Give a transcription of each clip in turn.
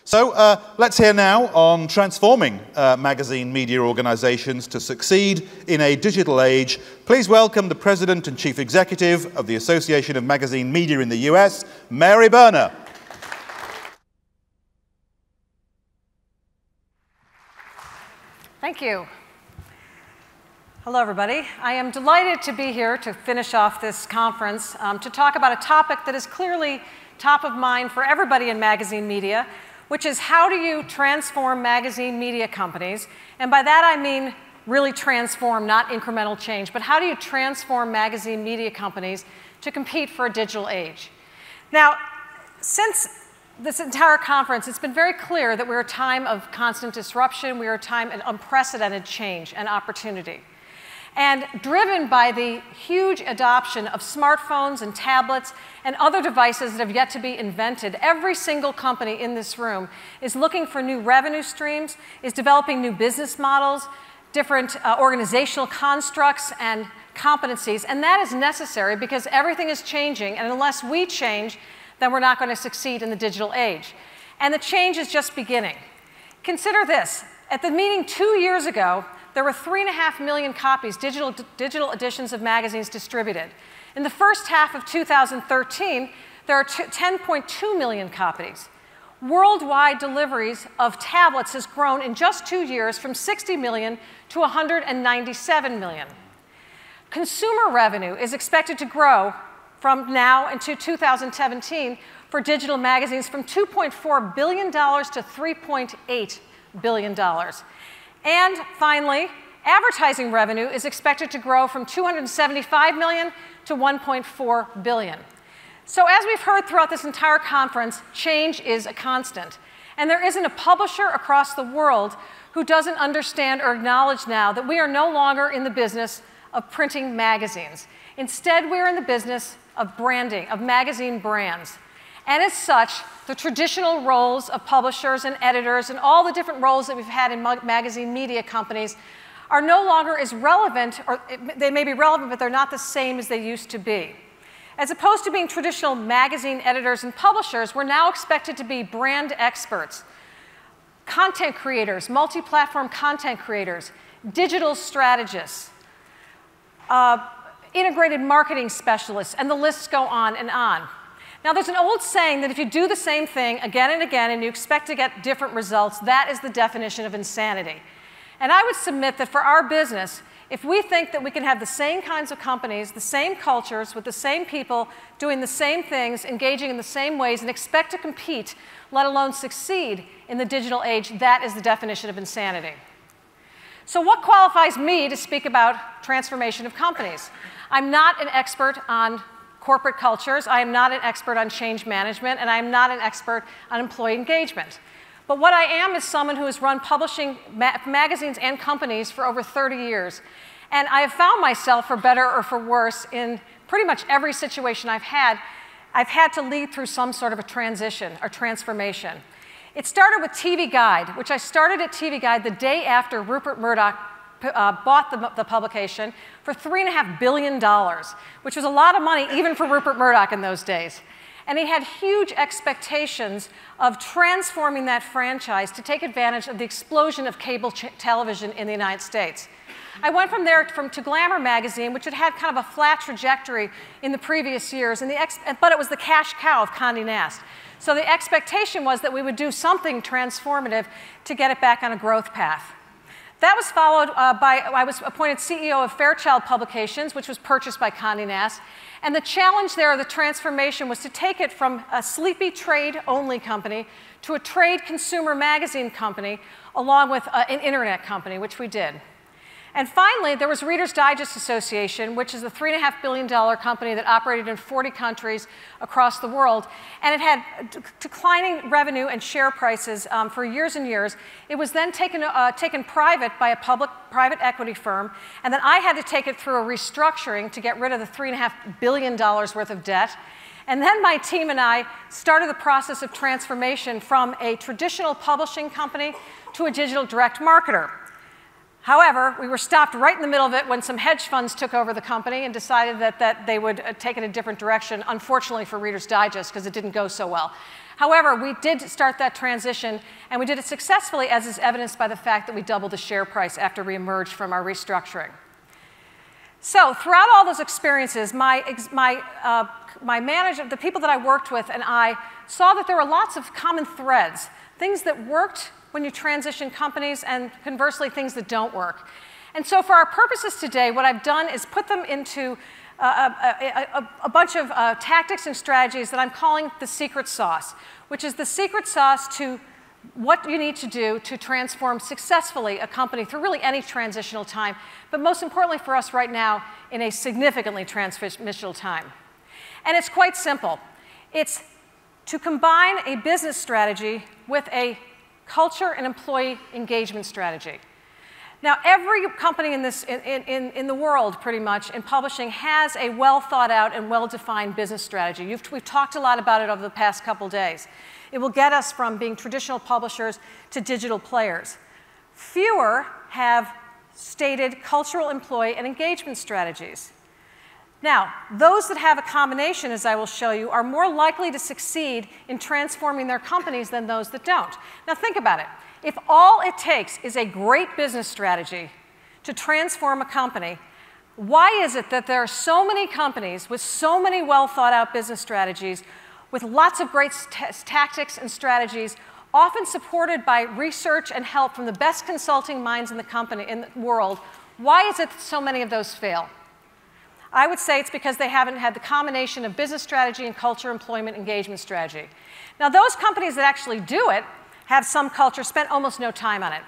So let's hear now on transforming magazine media organizations to succeed in a digital age. Please welcome the President and Chief Executive of the Association of Magazine Media in the US, Mary Berner. Thank you. Hello, everybody. I am delighted to be here to finish off this conference to talk about a topic that is clearly top of mind for everybody in magazine media, which is how do you transform magazine media companies? And by that I mean really transform, not incremental change, but how do you transform magazine media companies to compete for a digital age? Now, since this entire conference, it's been very clear that we're a time of constant disruption, we're a time of unprecedented change and opportunity. And driven by the huge adoption of smartphones and tablets and other devices that have yet to be invented, every single company in this room is looking for new revenue streams, is developing new business models, different organizational constructs and competencies, and that is necessary because everything is changing, and unless we change, then we're not going to succeed in the digital age. And the change is just beginning. Consider this. At the meeting 2 years ago, there were 3.5 million copies, digital editions of magazines distributed. In the first half of 2013, there are 10.2 million copies. Worldwide deliveries of tablets has grown in just 2 years from 60 million to 197 million. Consumer revenue is expected to grow from now into 2017 for digital magazines from $2.4 billion to $3.8 billion. And finally, advertising revenue is expected to grow from $275 million to $1.4 billion. So as we've heard throughout this entire conference, change is a constant. And there isn't a publisher across the world who doesn't understand or acknowledge now that we are no longer in the business of printing magazines. Instead, we're in the business of branding, of magazine brands. And as such, the traditional roles of publishers and editors and all the different roles that we've had in magazine media companies are no longer as relevant, or they may be relevant, but they're not the same as they used to be. As opposed to being traditional magazine editors and publishers, we're now expected to be brand experts, content creators, multi-platform content creators, digital strategists, integrated marketing specialists, and the lists go on and on. Now, there's an old saying that if you do the same thing again and again and you expect to get different results, that is the definition of insanity. And I would submit that for our business, if we think that we can have the same kinds of companies, the same cultures, with the same people, doing the same things, engaging in the same ways, and expect to compete, let alone succeed in the digital age, that is the definition of insanity. So what qualifies me to speak about transformation of companies? I'm not an expert on corporate cultures, I am not an expert on change management, and I am not an expert on employee engagement. But what I am is someone who has run publishing magazines and companies for over 30 years. And I have found myself, for better or for worse, in pretty much every situation I've had to lead through some sort of a transition or transformation. It started with TV Guide, which I started at TV Guide the day after Rupert Murdoch bought the publication for $3.5 billion, which was a lot of money even for Rupert Murdoch in those days. And he had huge expectations of transforming that franchise to take advantage of the explosion of cable television in the United States. I went from there to Glamour magazine, which had had kind of a flat trajectory in the previous years, but it was the cash cow of Condé Nast. So the expectation was that we would do something transformative to get it back on a growth path. That was followed I was appointed CEO of Fairchild Publications, which was purchased by Condé Nast. And the challenge there, the transformation, was to take it from a sleepy trade-only company to a trade consumer magazine company, along with an internet company, which we did. And finally, there was Reader's Digest Association, which is a $3.5 billion company that operated in 40 countries across the world. And it had declining revenue and share prices for years and years. It was then taken private by a private equity firm. And then I had to take it through a restructuring to get rid of the $3.5 billion worth of debt. And then my team and I started the process of transformation from a traditional publishing company to a digital direct marketer. However, we were stopped right in the middle of it when some hedge funds took over the company and decided that they would take it a different direction, unfortunately for Reader's Digest, because it didn't go so well. However, we did start that transition, and we did it successfully, as is evidenced by the fact that we doubled the share price after we emerged from our restructuring. So throughout all those experiences, my manager, the people that I worked with, and I saw that there were lots of common threads, things that worked when you transition companies, and conversely, things that don't work. And so for our purposes today, what I've done is put them into a bunch of tactics and strategies that I'm calling the secret sauce, which is the secret sauce to what you need to do to transform successfully a company through really any transitional time, but most importantly for us right now, in a significantly transitional time. And it's quite simple. It's to combine a business strategy with a culture and employee engagement strategy. Now, every company in the world, pretty much, in publishing has a well-thought-out and well-defined business strategy. We've talked a lot about it over the past couple days. It will get us from being traditional publishers to digital players. Fewer have stated cultural, employee, and engagement strategies. Now, those that have a combination, as I will show you, are more likely to succeed in transforming their companies than those that don't. Now, think about it. If all it takes is a great business strategy to transform a company, why is it that there are so many companies with so many well-thought-out business strategies, with lots of great tactics and strategies, often supported by research and help from the best consulting minds in the world? Why is it that so many of those fail? I would say it's because they haven't had the combination of business strategy and culture, employment, engagement strategy. Now, those companies that actually do it have some culture, spent almost no time on it.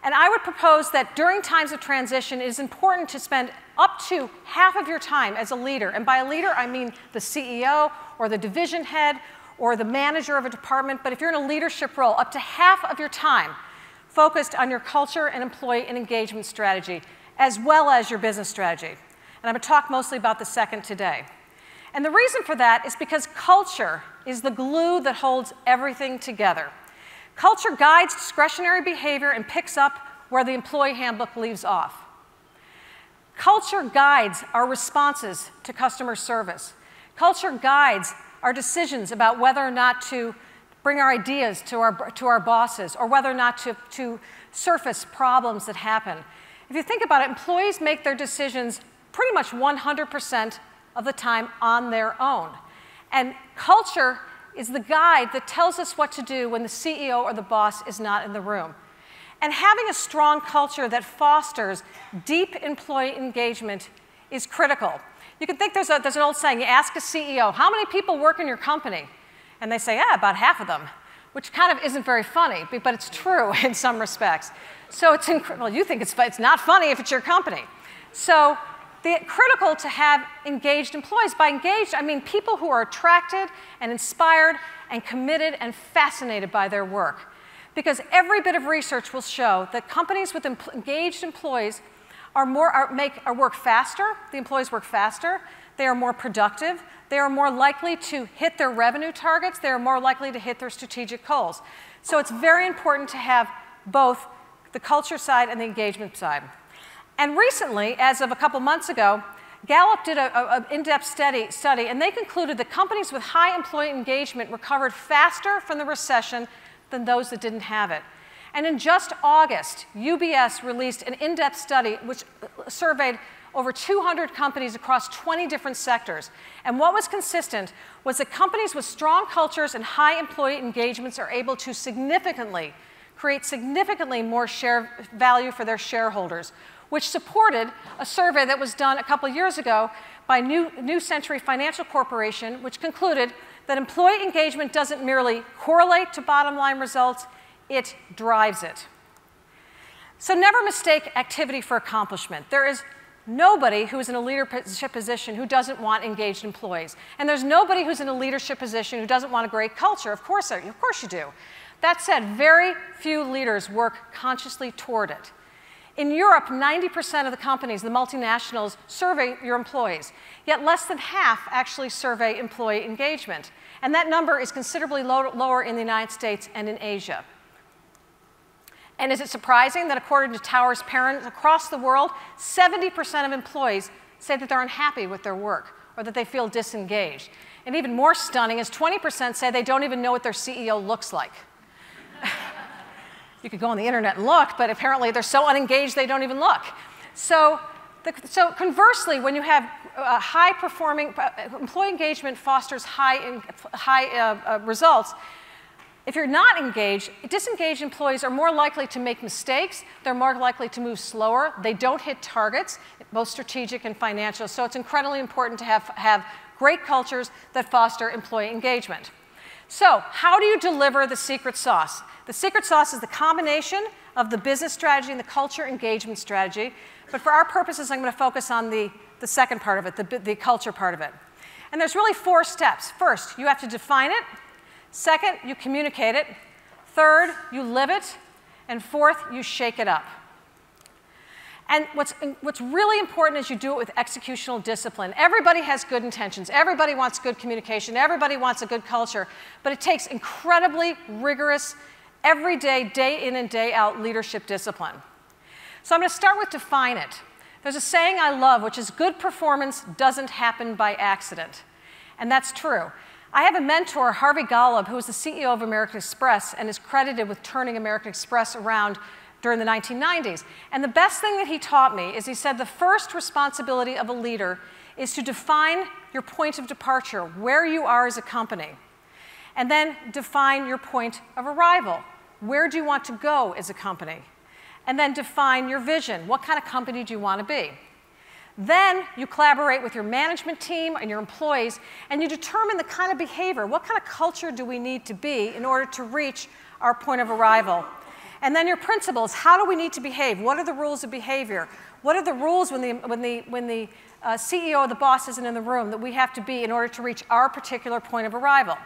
And I would propose that during times of transition, it is important to spend up to half of your time as a leader. And by a leader, I mean the CEO or the division head or the manager of a department. But if you're in a leadership role, up to half of your time focused on your culture and employee and engagement strategy, as well as your business strategy. And I'm going to talk mostly about the second today. And the reason for that is because culture is the glue that holds everything together. Culture guides discretionary behavior and picks up where the employee handbook leaves off. Culture guides our responses to customer service. Culture guides our decisions about whether or not to bring our ideas to our bosses, or whether or not to surface problems that happen. If you think about it, employees make their decisions pretty much 100% of the time on their own. And culture is the guide that tells us what to do when the CEO or the boss is not in the room. And having a strong culture that fosters deep employee engagement is critical. You can think there's an old saying, you ask a CEO, how many people work in your company? And they say, yeah, about half of them, which kind of isn't very funny, but it's true in some respects. So it's well, you think it's not funny if it's your company. So critical to have engaged employees. By engaged, I mean people who are attracted and inspired and committed and fascinated by their work. Because every bit of research will show that companies with engaged employees work faster, the employees work faster, they are more productive, they are more likely to hit their revenue targets, they are more likely to hit their strategic goals. So it's very important to have both the culture side and the engagement side. And recently, as of a couple months ago, Gallup did an in-depth study, and they concluded that companies with high employee engagement recovered faster from the recession than those that didn't have it. And in just August, UBS released an in-depth study which surveyed over 200 companies across 20 different sectors. And what was consistent was that companies with strong cultures and high employee engagements are able to create significantly more share value for their shareholders, which supported a survey that was done a couple years ago by New Century Financial Corporation, which concluded that employee engagement doesn't merely correlate to bottom line results, it drives it. So never mistake activity for accomplishment. There is nobody who is in a leadership position who doesn't want engaged employees. And there's nobody who's in a leadership position who doesn't want a great culture. Of course you do. That said, very few leaders work consciously toward it. In Europe, 90% of the companies, the multinationals, survey your employees, yet less than half actually survey employee engagement. And that number is considerably lower in the United States and in Asia. And is it surprising that according to Tower's parents across the world, 70% of employees say that they're unhappy with their work or that they feel disengaged? And even more stunning is 20% say they don't even know what their CEO looks like. You could go on the internet and look, but apparently they're so unengaged they don't even look. So conversely, when you have high-performing, employee engagement fosters high results. If you're not engaged, disengaged employees are more likely to make mistakes. They're more likely to move slower. They don't hit targets, both strategic and financial. So it's incredibly important to have great cultures that foster employee engagement. So how do you deliver the secret sauce? The secret sauce is the combination of the business strategy and the culture engagement strategy. But for our purposes, I'm going to focus on the second part of it, the culture part of it. And there's really 4 steps. First, you have to define it. Second, you communicate it. Third, you live it. And fourth, you shake it up. And what's really important is you do it with executional discipline. Everybody has good intentions. Everybody wants good communication. Everybody wants a good culture. But it takes incredibly rigorous, everyday, day in and day out leadership discipline. So I'm going to start with define it. There's a saying I love, which is good performance doesn't happen by accident. And that's true. I have a mentor, Harvey Golub, who was the CEO of American Express and is credited with turning American Express around during the 1990s. And the best thing that he taught me is he said the first responsibility of a leader is to define your point of departure, where you are as a company, and then define your point of arrival. Where do you want to go as a company? And then define your vision. What kind of company do you want to be? Then you collaborate with your management team and your employees, and you determine the kind of behavior. What kind of culture do we need to be in order to reach our point of arrival? And then your principles. How do we need to behave? What are the rules of behavior? What are the rules when the CEO or the boss isn't in the room that we have to be in order to reach our particular point of arrival?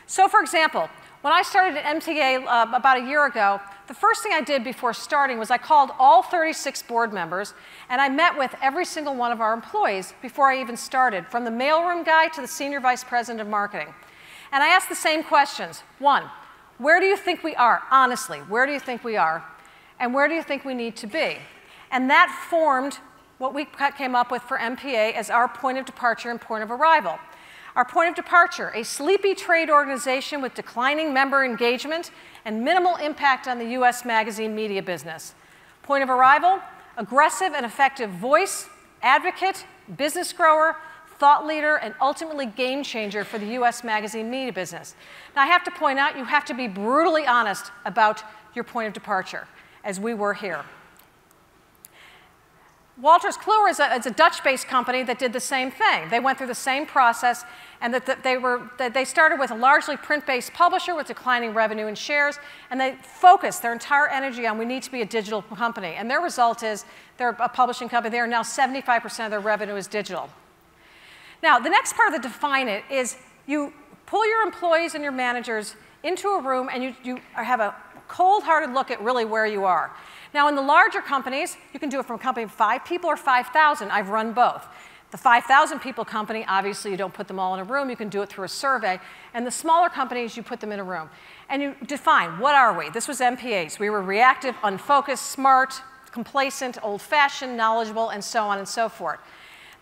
So, for example, when I started at MTA about a year ago, the first thing I did before starting was I called all 36 board members, and I met with every single one of our employees before I even started, from the mailroom guy to the senior vice president of marketing. And I asked the same questions. 1, where do you think we are? Honestly, where do you think we are? And where do you think we need to be? And that formed what we came up with for MPA as our point of departure and point of arrival. Our point of departure, a sleepy trade organization with declining member engagement and minimal impact on the US magazine media business. Point of arrival, aggressive and effective voice, advocate, business grower, thought leader, and ultimately game changer for the US magazine media business. Now I have to point out, you have to be brutally honest about your point of departure, as we were here. Wolters Kluwer is a Dutch-based company that did the same thing. They went through the same process, and they started with a largely print-based publisher with declining revenue and shares, and they focused their entire energy on we need to be a digital company. And their result is they're a publishing company. They are now 75% of their revenue is digital. Now, the next part of the define it is you pull your employees and your managers into a room, and you have a cold-hearted look at really where you are. Now, in the larger companies, you can do it from a company of 5 people or 5,000. I've run both. The 5,000 people company, obviously, you don't put them all in a room. You can do it through a survey. And the smaller companies, you put them in a room. And you define, what are we? This was MPAs. We were reactive, unfocused, smart, complacent, old-fashioned, knowledgeable, and so on and so forth.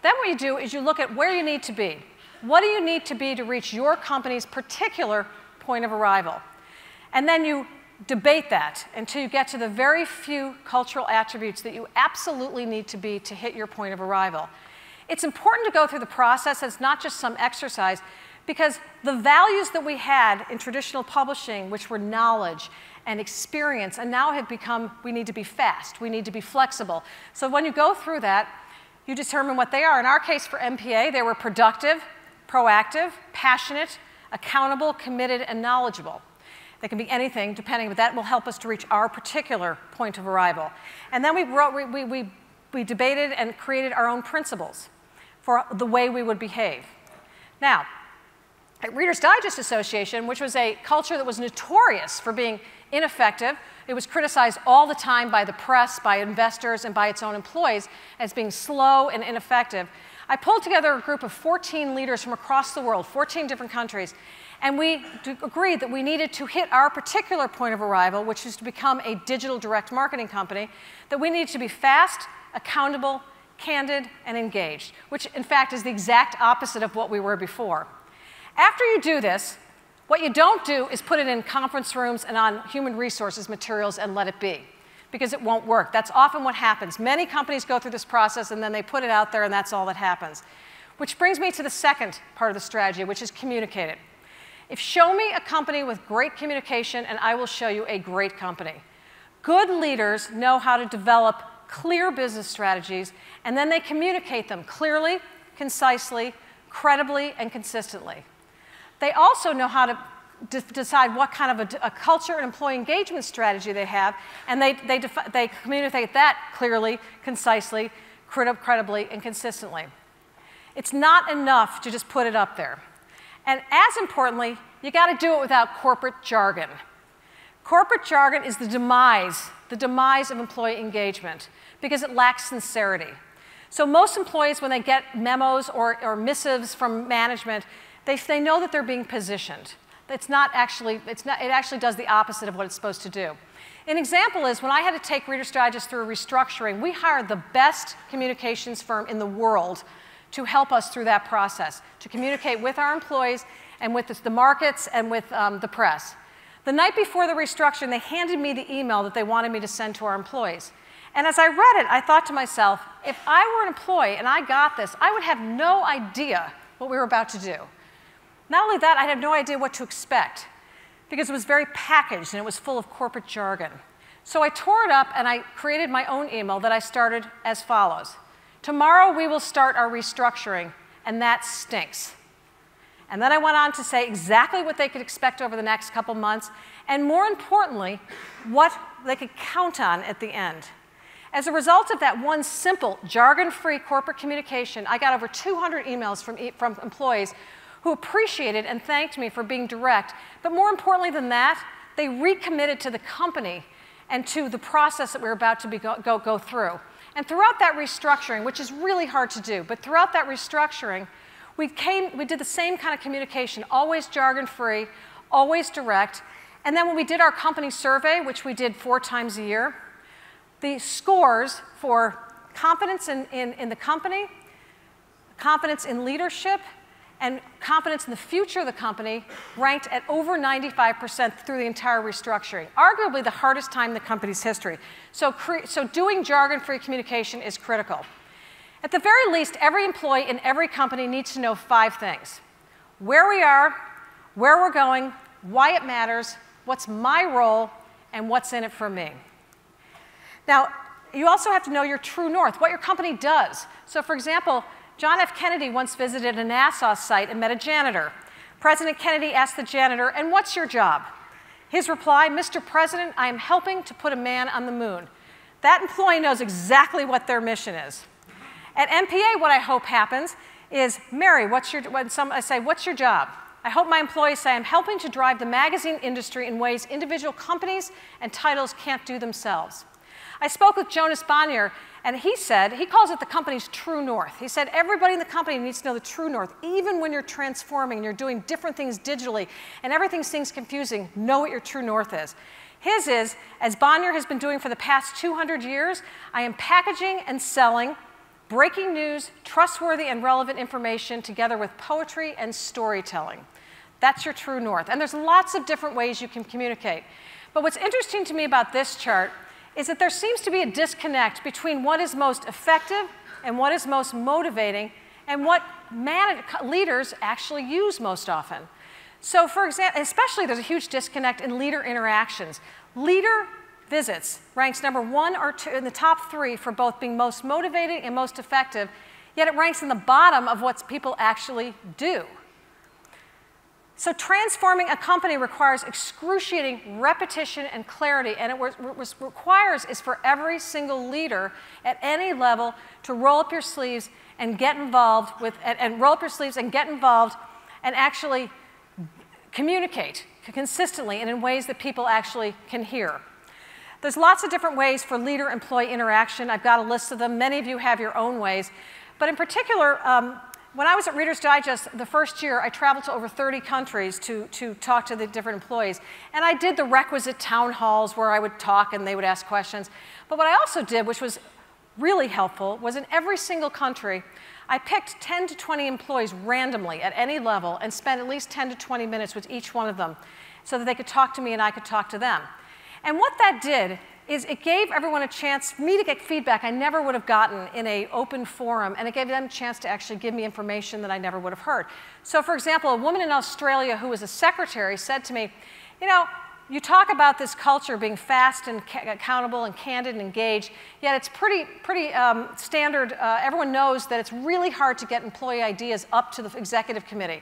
Then what you do is you look at where you need to be. What do you need to be to reach your company's particular point of arrival? And then you debate that until you get to the very few cultural attributes that you absolutely need to be to hit your point of arrival. It's important to go through the process. It's not just some exercise, because the values that we had in traditional publishing, which were knowledge and experience, and now have become, we need to be fast, we need to be flexible. So when you go through that, you determine what they are. In our case for MPA, they were productive, proactive, passionate, accountable, committed, and knowledgeable. They can be anything, depending, but that will help us to reach our particular point of arrival. And then we debated and created our own principles for the way we would behave. Now, at Reader's Digest Association, which was a culture that was notorious for being ineffective, it was criticized all the time by the press, by investors, and by its own employees as being slow and ineffective. I pulled together a group of 14 leaders from across the world, 14 different countries, and we agreed that we needed to hit our particular point of arrival, which is to become a digital direct marketing company, that we needed to be fast, accountable, candid, and engaged, which in fact is the exact opposite of what we were before. After you do this, what you don't do is put it in conference rooms and on human resources materials and let it be, because it won't work. That's often what happens. Many companies go through this process and then they put it out there and that's all that happens. Which brings me to the second part of the strategy, which is communicate it. Show me a company with great communication and I will show you a great company. Good leaders know how to develop clear business strategies and then they communicate them clearly, concisely, credibly, and consistently. They also know how to decide what kind of a culture and employee engagement strategy they have, and they communicate that clearly, concisely, credibly, and consistently. It's not enough to just put it up there. And as importantly, you got to do it without corporate jargon. Corporate jargon is the demise of employee engagement because it lacks sincerity. So most employees, when they get memos or missives from management, they know that they're being positioned. It actually does the opposite of what it's supposed to do. An example is when I had to take Reader Strategist through a restructuring, we hired the best communications firm in the world to help us through that process, to communicate with our employees and with the markets and with the press. The night before the restructuring, they handed me the email that they wanted me to send to our employees. And as I read it, I thought to myself, if I were an employee and I got this, I would have no idea what we were about to do. Not only that, I had no idea what to expect because it was very packaged and it was full of corporate jargon. So I tore it up and I created my own email that I started as follows. Tomorrow we will start our restructuring and that stinks. And then I went on to say exactly what they could expect over the next couple months and more importantly, what they could count on at the end. As a result of that one simple, jargon-free corporate communication, I got over 200 emails from employees who appreciated and thanked me for being direct. But more importantly than that, they recommitted to the company and to the process that we were about to go through. And throughout that restructuring, which is really hard to do, but throughout that restructuring, we did the same kind of communication, always jargon-free, always direct. And then when we did our company survey, which we did 4 times a year, the scores for confidence in the company, confidence in leadership, and confidence in the future of the company ranked at over 95% through the entire restructuring, arguably the hardest time in the company's history. So doing jargon-free communication is critical. At the very least, every employee in every company needs to know 5 things. Where we are, where we're going, why it matters, what's my role, and what's in it for me. Now, you also have to know your true north, what your company does. So for example, John F. Kennedy once visited a NASA site and met a janitor. President Kennedy asked the janitor, "And what's your job?" His reply, "Mr. President, I am helping to put a man on the moon." That employee knows exactly what their mission is. At MPA, what I hope happens is, "Mary, when I say, what's your job?" I hope my employees say, "I'm helping to drive the magazine industry in ways individual companies and titles can't do themselves." I spoke with Jonas Berner, and he calls it the company's true north. He said everybody in the company needs to know the true north. Even when you're transforming and you're doing different things digitally and everything seems confusing, know what your true north is. His is, as Berner has been doing for the past 200 years, I am packaging and selling breaking news, trustworthy and relevant information together with poetry and storytelling. That's your true north. And there's lots of different ways you can communicate. But what's interesting to me about this chart is that there seems to be a disconnect between what is most effective and what is most motivating and what leaders actually use most often. So for example, especially there's a huge disconnect in leader interactions. Leader visits ranks number 1 or 2 in the top 3 for both being most motivating and most effective, yet it ranks in the bottom of what people actually do. So transforming a company requires excruciating repetition and clarity, and what it requires is for every single leader at any level to roll up your sleeves and get involved and actually communicate consistently and in ways that people actually can hear. There's lots of different ways for leader-employee interaction. I've got a list of them. Many of you have your own ways. But in particular, when I was at Reader's Digest the first year, I traveled to over 30 countries to talk to the different employees. And I did the requisite town halls where I would talk and they would ask questions. But what I also did, which was really helpful, was in every single country, I picked 10 to 20 employees randomly at any level and spent at least 10 to 20 minutes with each one of them so that they could talk to me and I could talk to them. And what that did is it gave everyone a chance for me to get feedback I never would have gotten in an open forum, and it gave them a chance to actually give me information that I never would have heard. So for example, a woman in Australia who was a secretary said to me, you know, you talk about this culture being fast and accountable and candid and engaged, yet it's pretty standard. Everyone knows that it's really hard to get employee ideas up to the executive committee.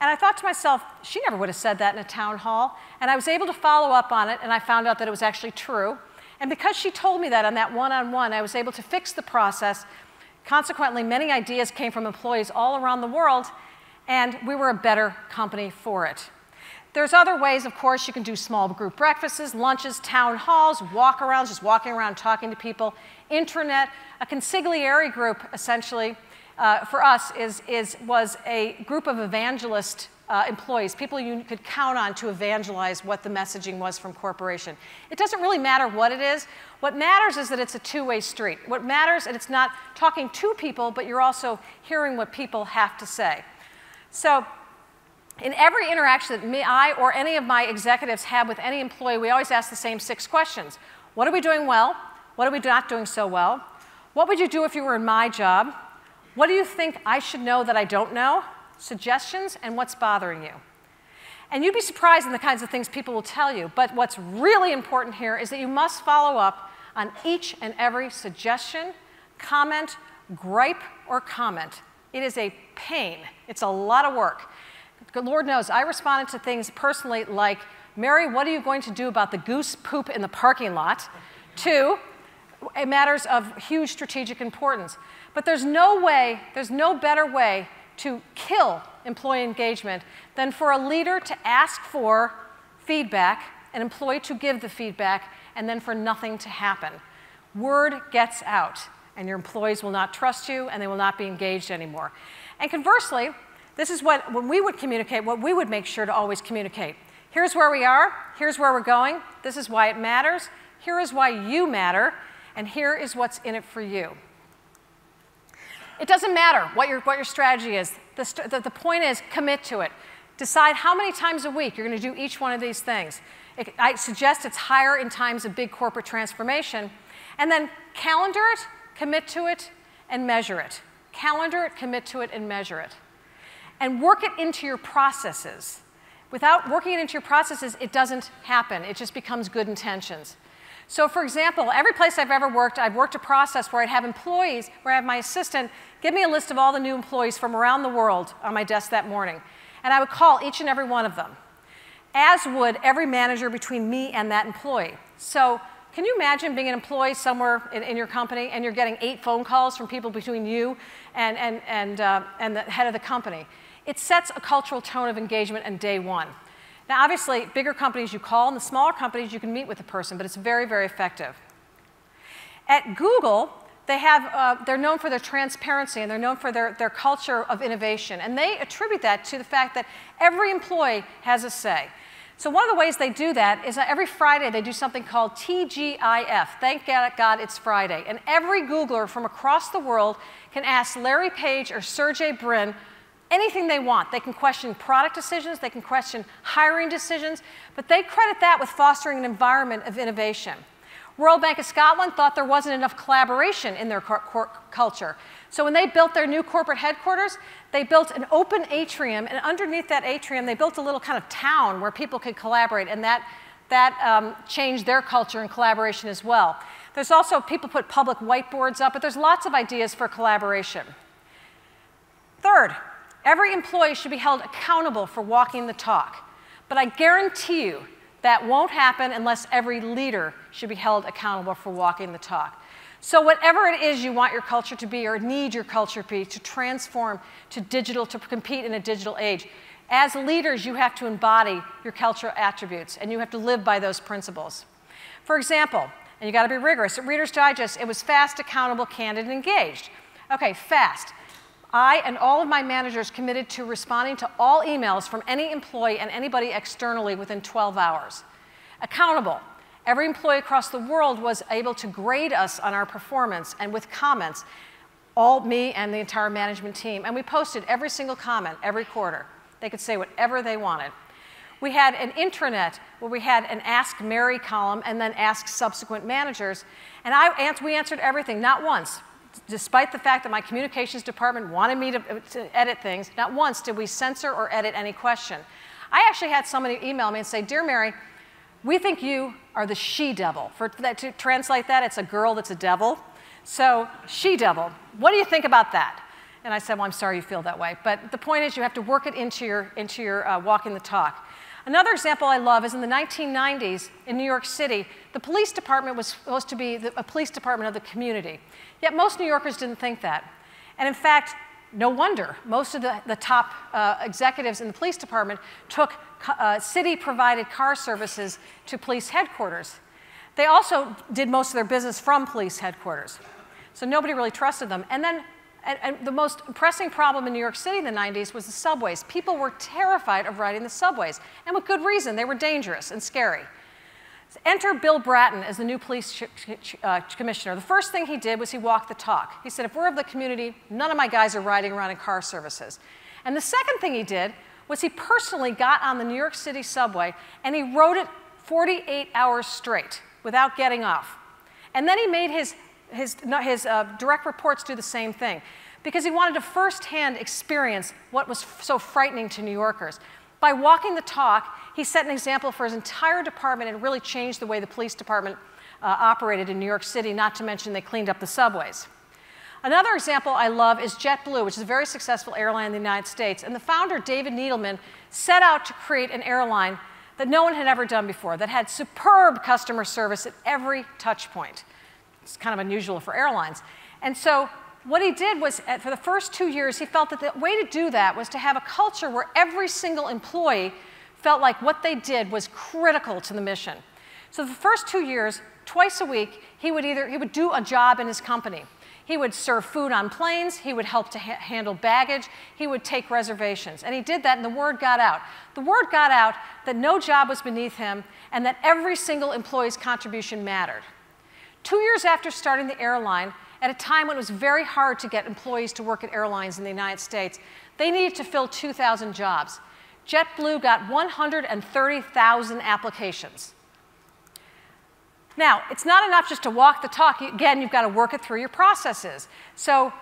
And I thought to myself, she never would have said that in a town hall. And I was able to follow up on it, and I found out that it was actually true. And because she told me that on that one-on-one, I was able to fix the process. Consequently, many ideas came from employees all around the world, and we were a better company for it. There's other ways, of course. You can do small group breakfasts, lunches, town halls, walk-arounds, just walking around talking to people, intranet. A consigliere group, essentially, for us was a group of evangelist employees, people you could count on to evangelize what the messaging was from corporation. It doesn't really matter what it is. What matters is that it's a two-way street. What matters, and it's not talking to people, but you're also hearing what people have to say. So in every interaction that I or any of my executives have with any employee, we always ask the same 6 questions. What are we doing well? What are we not doing so well? What would you do if you were in my job? What do you think I should know that I don't know? Suggestions, and what's bothering you. And you'd be surprised in the kinds of things people will tell you, but what's really important here is that you must follow up on each and every suggestion, comment, gripe, or comment. It is a pain. It's a lot of work. Good Lord knows, I responded to things personally like, Mary, what are you going to do about the goose poop in the parking lot? To matters of huge strategic importance. But there's no better way to kill employee engagement than for a leader to ask for feedback, an employee to give the feedback, and then for nothing to happen. Word gets out, and your employees will not trust you, and they will not be engaged anymore. And conversely, this is what, when we would communicate, what we would make sure to always communicate. Here's where we are, here's where we're going, this is why it matters, here is why you matter, and here is what's in it for you. It doesn't matter what your strategy is. The point is, commit to it. Decide how many times a week you're going to do each one of these things. I suggest it's higher in times of big corporate transformation. And then calendar it, commit to it, and measure it. Calendar it, commit to it, and measure it. And work it into your processes. Without working it into your processes, it doesn't happen. It just becomes good intentions. So for example, every place I've ever worked, I've worked a process where I'd have employees, where I have my assistant give me a list of all the new employees from around the world on my desk that morning. And I would call each and every one of them, as would every manager between me and that employee. So can you imagine being an employee somewhere in your company and you're getting 8 phone calls from people between you and the head of the company? It sets a cultural tone of engagement on day one. Now, obviously, bigger companies you call, and the smaller companies you can meet with the person, but it's very, very effective. At Google, they're known for their transparency, and they're known for their culture of innovation. And they attribute that to the fact that every employee has a say. So one of the ways they do that is that every Friday they do something called TGIF. Thank God it's Friday. And every Googler from across the world can ask Larry Page or Sergey Brin anything they want. They can question product decisions, they can question hiring decisions, but they credit that with fostering an environment of innovation. Royal Bank of Scotland thought there wasn't enough collaboration in their culture. So when they built their new corporate headquarters, they built an open atrium, and underneath that atrium, they built a little kind of town where people could collaborate, and that changed their culture and collaboration as well. There's also, people put public whiteboards up, but there's lots of ideas for collaboration. Third, every employee should be held accountable for walking the talk. But I guarantee you that won't happen unless every leader should be held accountable for walking the talk. So whatever it is you want your culture to be or need your culture to be to transform to digital, to compete in a digital age, as leaders you have to embody your cultural attributes and you have to live by those principles. For example, and you got to be rigorous, at Reader's Digest it was fast, accountable, candid, and engaged. Okay, fast. I and all of my managers committed to responding to all emails from any employee and anybody externally within 12 hours. Accountable. Every employee across the world was able to grade us on our performance and with comments, all me and the entire management team. And we posted every single comment every quarter. They could say whatever they wanted. We had an intranet where we had an Ask Mary column and then Ask Subsequent Managers. And we answered everything, not once. Despite the fact that my communications department wanted me to edit things, not once did we censor or edit any question. I actually had somebody email me and say, "Dear Mary, we think you are the she-devil." To translate that, it's a girl that's a devil. So, she-devil, what do you think about that? And I said, well, I'm sorry you feel that way. But the point is you have to work it into your walking the talk. Another example I love is in the 1990s in New York City, the police department was supposed to be a police department of the community. Yet most New Yorkers didn't think that. And in fact, no wonder. Most of the top executives in the police department took city-provided car services to police headquarters. They also did most of their business from police headquarters. So nobody really trusted them. And then and the most pressing problem in New York City in the 90s was the subways. People were terrified of riding the subways, and with good reason. They were dangerous and scary. So enter Bill Bratton as the new police commissioner. The first thing he did was he walked the talk. He said, if we're of the community, none of my guys are riding around in car services. And the second thing he did was he personally got on the New York City subway and he rode it 48 hours straight without getting off. And then he made his direct reports do the same thing because he wanted to firsthand experience what was so frightening to New Yorkers. By walking the talk, he set an example for his entire department and really changed the way the police department operated in New York City, not to mention they cleaned up the subways. Another example I love is JetBlue, which is a very successful airline in the United States. And the founder, David Needleman, set out to create an airline that no one had ever done before, that had superb customer service at every touch point. It's kind of unusual for airlines. And so what he did was, for the first 2 years, he felt that the way to do that was to have a culture where every single employee felt like what they did was critical to the mission. So the first 2 years, twice a week, he would do a job in his company. He would serve food on planes, he would help to handle baggage, he would take reservations. And he did that and the word got out. The word got out that no job was beneath him and that every single employee's contribution mattered. 2 years after starting the airline, at a time when it was very hard to get employees to work at airlines in the United States, they needed to fill 2,000 jobs. JetBlue got 130,000 applications. Now, it's not enough just to walk the talk. Again, you've got to work it through your processes. So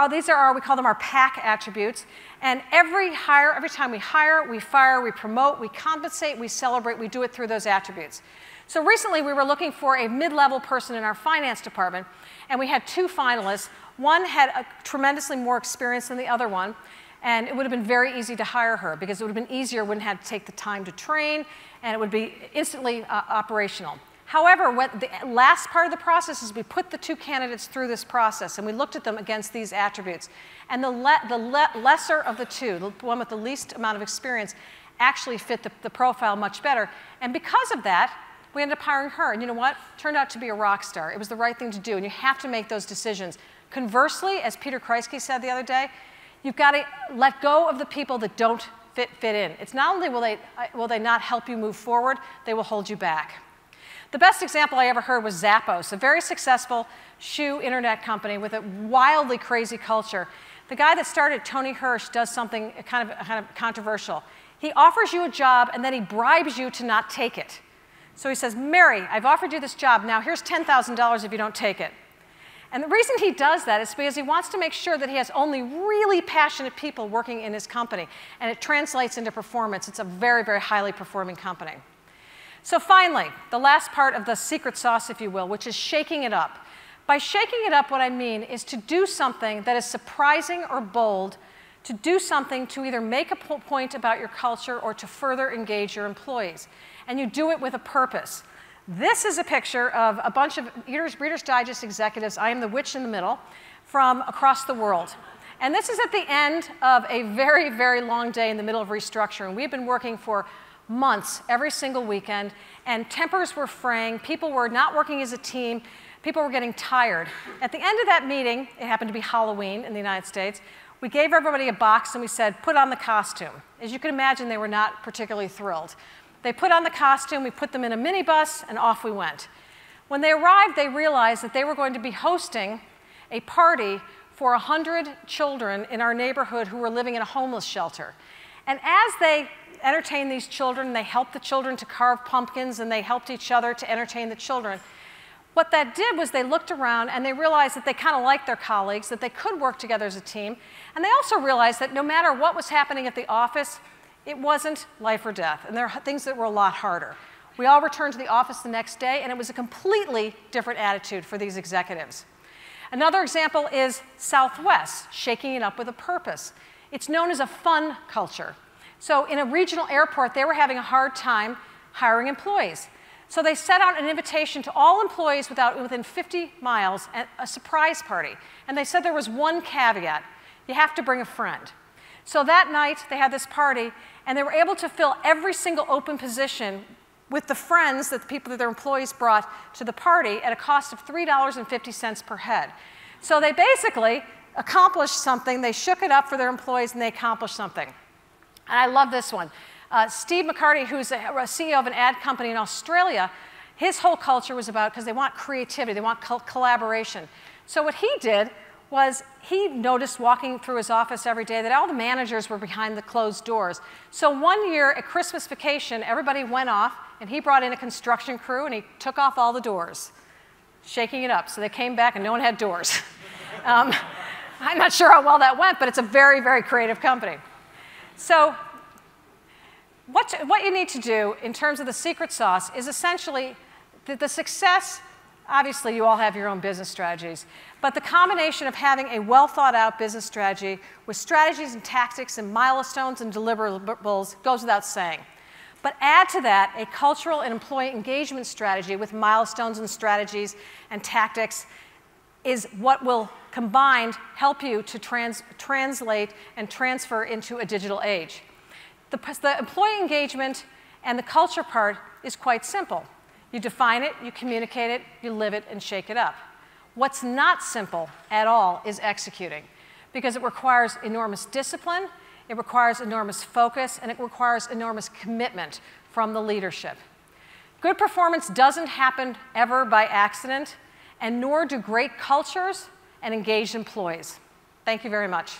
these are we call them our PAC attributes. And every time we hire, we fire, we promote, we compensate, we celebrate, we do it through those attributes. So recently, we were looking for a mid-level person in our finance department, and we had 2 finalists. One had a tremendously more experience than the other one, and it would have been very easy to hire her because it would have been easier, wouldn't have to take the time to train, and it would be instantly operational. However, the last part of the process is we put the 2 candidates through this process, and we looked at them against these attributes. And the lesser of the 2, the one with the least amount of experience, actually fit the profile much better. And because of that, we ended up hiring her. And you know what? Turned out to be a rock star. It was the right thing to do, and you have to make those decisions. Conversely, as Peter Kreisky said the other day, you've got to let go of the people that don't fit in. It's not only will they not help you move forward, they will hold you back. The best example I ever heard was Zappos, a very successful shoe internet company with a wildly crazy culture. The guy that started, Tony Hirsch, does something kind of controversial. He offers you a job, and then he bribes you to not take it. So he says, Mary, I've offered you this job. Now here's $10,000 if you don't take it. And the reason he does that is because he wants to make sure that he has only really passionate people working in his company. And it translates into performance. It's a very, very highly performing company. So finally, the last part of the secret sauce, if you will, which is shaking it up. By shaking it up, what I mean is to do something that is surprising or bold, to do something to either make a point about your culture or to further engage your employees. And you do it with a purpose. This is a picture of a bunch of Reader's Digest executives, I am the witch in the middle, from across the world. And this is at the end of a very, very long day in the middle of restructuring. We've been working for months, every single weekend, and tempers were fraying. People were not working as a team. People were getting tired. At the end of that meeting, it happened to be Halloween in the United States, we gave everybody a box and we said, put on the costume. As you can imagine, they were not particularly thrilled. They put on the costume, we put them in a minibus, and off we went. When they arrived, they realized that they were going to be hosting a party for 100 children in our neighborhood who were living in a homeless shelter. And as they entertained these children, they helped the children to carve pumpkins, and they helped each other to entertain the children. What that did was they looked around and they realized that they kind of liked their colleagues, that they could work together as a team, and they also realized that no matter what was happening at the office, it wasn't life or death, and there are things that were a lot harder. We all returned to the office the next day, and it was a completely different attitude for these executives. Another example is Southwest, shaking it up with a purpose. It's known as a fun culture. So in a regional airport, they were having a hard time hiring employees. So they set out an invitation to all employees within 50 miles, a surprise party. And they said there was one caveat. You have to bring a friend. So that night, they had this party, and they were able to fill every single open position with the friends that the people that their employees brought to the party at a cost of $3.50 per head. So they basically accomplished something. They shook it up for their employees, and they accomplished something. And I love this one. Steve McCarty, who's a CEO of an ad company in Australia, his whole culture was about, because they want creativity, they want collaboration. So what he did was he noticed walking through his office every day that all the managers were behind the closed doors. So one year at Christmas vacation, everybody went off, and he brought in a construction crew, and he took off all the doors, shaking it up. So they came back, and no one had doors. I'm not sure how well that went, but it's a very, very creative company. So what you need to do in terms of the secret sauce is essentially the success. Obviously, you all have your own business strategies, but the combination of having a well-thought-out business strategy with strategies and tactics and milestones and deliverables goes without saying. But add to that a cultural and employee engagement strategy with milestones and strategies and tactics is what will combined help you to translate and transfer into a digital age. The employee engagement and the culture part is quite simple. You define it, you communicate it, you live it, and shake it up. What's not simple at all is executing, because it requires enormous discipline, it requires enormous focus, and it requires enormous commitment from the leadership. Good performance doesn't happen ever by accident, and nor do great cultures and engaged employees. Thank you very much.